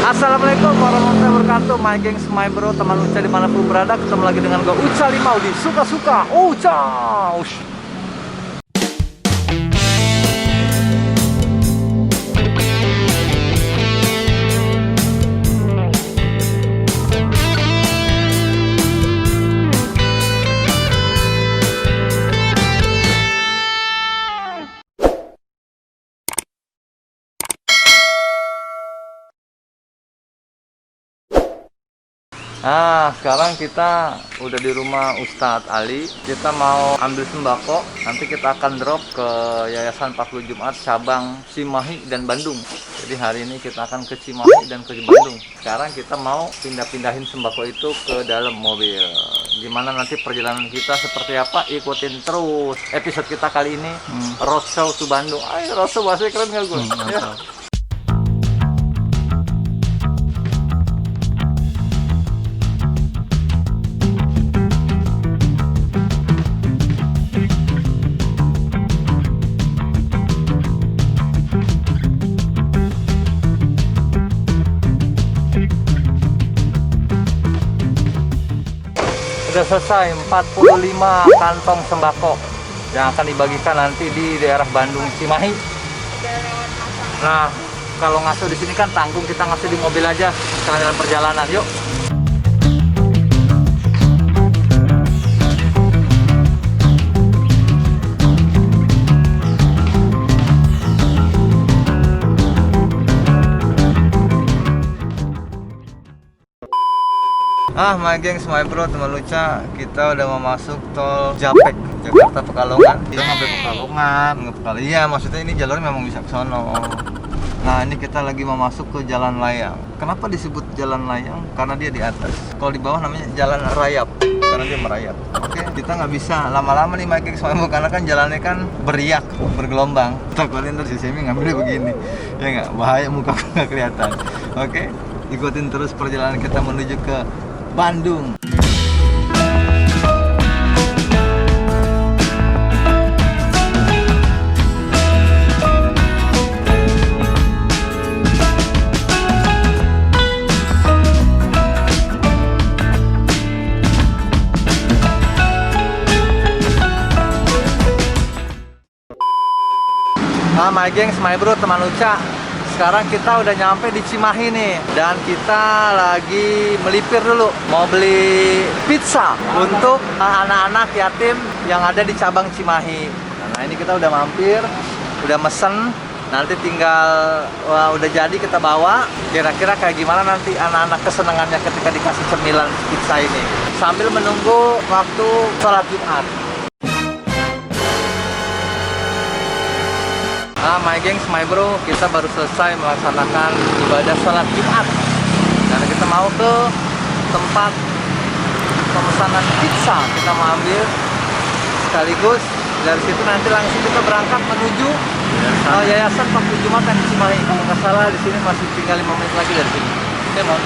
Assalamualaikum warahmatullahi wabarakatuh. My gengs, my bro, teman Uca dimanapun berada. Ketemu lagi dengan gue Uca Limau di Suka-Suka Uca. Nah, sekarang kita udah di rumah Ustadz Ali. Kita mau ambil sembako. Nanti kita akan drop ke Yayasan 40 Jumat cabang Cimahi dan Bandung. Jadi hari ini kita akan ke Cimahi dan ke Bandung. Sekarang kita mau pindah-pindahin sembako itu ke dalam mobil. Gimana nanti perjalanan kita seperti apa? Ikutin terus episode kita kali ini. Roadshow to Bandung. Ayo, roadshow bahasa keren nggak gue? Ya. Sudah selesai 45 kantong sembako yang akan dibagikan nanti di daerah Bandung Cimahi. Nah, kalau ngasuh di sini kan tanggung, kita ngasuh di mobil aja sekarang dalam perjalanan. Yuk. My gengs, my bro, teman Luca, kita udah mau masuk tol Japek, Jakarta Pekalongan. Kita sampai Pekalongan, iya maksudnya ini jalurnya memang bisa ke sono. Nah, ini kita lagi mau masuk ke Jalan Layang. Kenapa disebut Jalan Layang? Karena dia di atas. Kalau di bawah namanya Jalan Rayap, karena dia merayap. Oke, kita nggak bisa lama-lama nih my gengs, my bro, karena kan jalannya kan beriak, bergelombang. Takutnya ntar si Semi ngambilnya begini, ya nggak? Bahaya, muka nggak kelihatan. Oke, ikutin terus perjalanan kita menuju ke Bandung. My gengs, my bro, teman Uca. Sekarang kita udah nyampe di Cimahi nih, dan kita lagi melipir dulu mau beli pizza untuk anak-anak yatim yang ada di cabang Cimahi. Nah, ini kita udah mampir, udah mesen, nanti tinggal udah jadi kita bawa. Kira-kira kayak gimana nanti anak-anak kesenangannya ketika dikasih cemilan pizza ini sambil menunggu waktu sholat Jumat. My gengs, my bro, kita baru selesai melaksanakan ibadah sholat Jumat. Karena kita mau ke tempat pemesanan pizza, kita mau ambil sekaligus dari situ nanti langsung kita berangkat menuju Yayasan 40 Jumat yang di Cimahi. Kalau nggak salah di sini masih tinggal 5 menit lagi dari sini. Oke, Mon.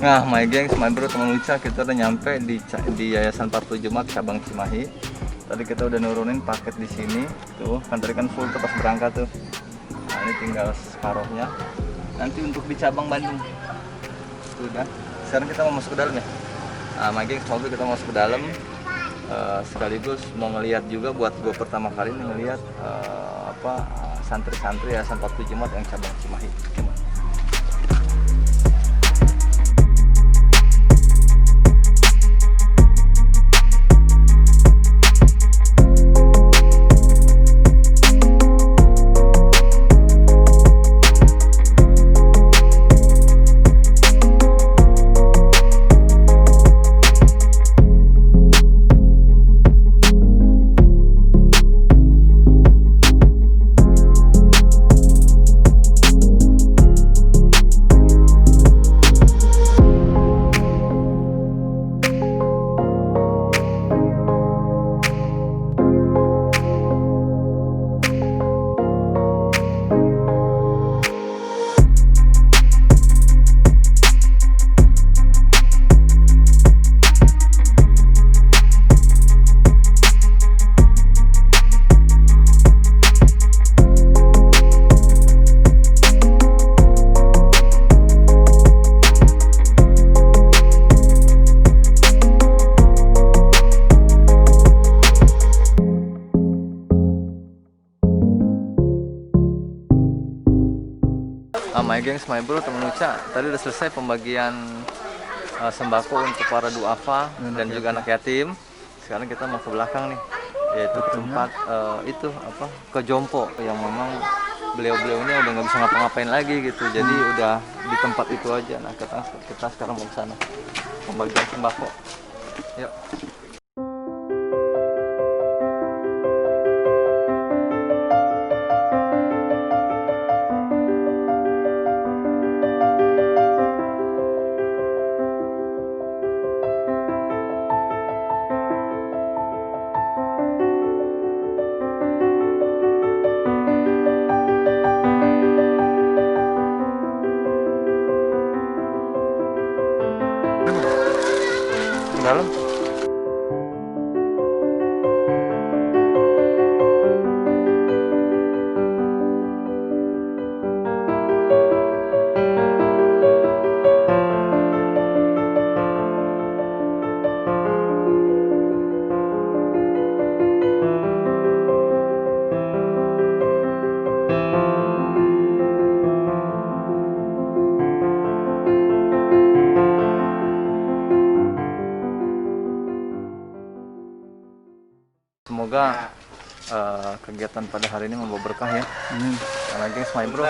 Nah, my gengs, my bro, teman Luca, kita udah nyampe di Yayasan 40 Jumat cabang Cimahi. Tadi kita udah nurunin paket di sini. Tuh, kan tadi kan full tuh pas berangkat tuh. Nah, ini tinggal separohnya. Nanti untuk di cabang Bandung. Sudah. Sekarang kita mau masuk ke dalam ya. Nah, my gengs, mobil kita masuk ke dalam. Sekaligus mau ngeliat juga buat gue pertama kali nih ngeliat santri-santri Yayasan 40 Jumat yang cabang Cimahi. My gengs, my bro, temen Uca, tadi udah selesai pembagian sembako untuk para duafa dan juga anak yatim. Sekarang kita mau ke belakang nih, yaitu ke tempat ke Jompo yang memang beliau-beliaunya udah nggak bisa ngapa-ngapain lagi gitu. Jadi udah di tempat itu aja. Nah kita sekarang mau ke sana pembagian sembako. Yuk. Dalam. Semoga kegiatan pada hari ini membawa berkah ya. Karena gengs, my bro,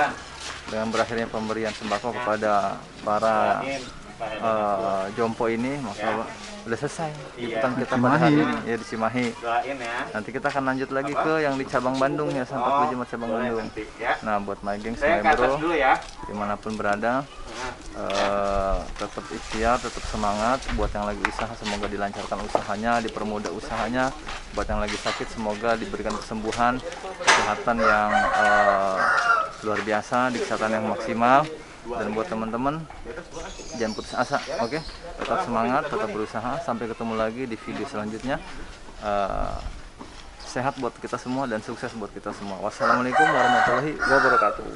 dengan berakhirnya pemberian sembako kepada para Jompo ini, maka udah selesai liputan kita pada hari ini ya di Cimahi. Nanti kita akan lanjut lagi ke yang di cabang Bandung ya, Sampak Jemaat cabang Bandung. Nah, buat my gengs, my bro, dimanapun berada, tetap ikhtiar, tetap semangat. Buat yang lagi usaha, semoga dilancarkan usahanya, dipermudah usahanya. Buat yang lagi sakit, semoga diberikan kesembuhan, kesehatan yang luar biasa, di kesehatan yang maksimal. Dan buat teman-teman, jangan putus asa, oke? Tetap semangat, tetap berusaha. Sampai ketemu lagi di video selanjutnya. Sehat buat kita semua dan sukses buat kita semua. Wassalamualaikum warahmatullahi wabarakatuh.